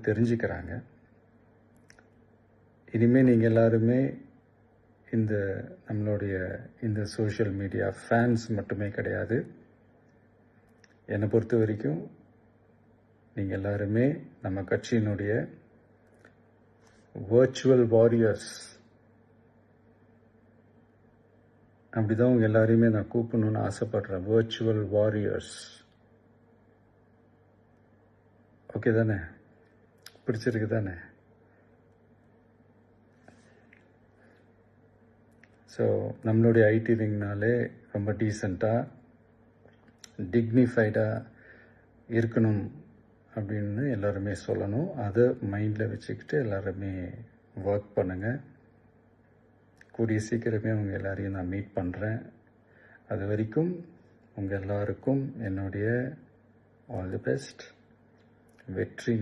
தெரிஞ்சுக்கிறாங்க. இனிமேல் நீங்கள் எல்லாருமே நம்மளுடைய இந்த சோஷியல் மீடியா ஃபேன்ஸ் மட்டுமே கிடையாது. என்னை பொறுத்த வரைக்கும் நீங்கள் எல்லாருமே நம்ம கட்சியினுடைய வர்ச்சுவல் வாரியர்ஸ். அப்படிதான் உங்கள் எல்லாரையுமே நான் கூப்பிடணும்னு ஆசைப்படுறேன். Virtual warriors. ஓகே தானே? பிடிச்சிருக்கு தானே? ஸோ நம்மளுடைய ஐடி விங்னாலே ரொம்ப டீசெண்டாக டிக்னிஃபைடாக இருக்கணும் அப்படின்னு எல்லாருமே சொல்லணும். அதை மைண்டில் வச்சுக்கிட்டு எல்லாருமே ஒர்க் பண்ணுங்கள். கூடிய சீக்கிரமே உங்கள் எல்லாரையும் நான் மீட் பண்ணுறேன். அது வரைக்கும் உங்கள் எல்லாருக்கும் என்னுடைய ஆல் தி பெஸ்ட். வெற்றி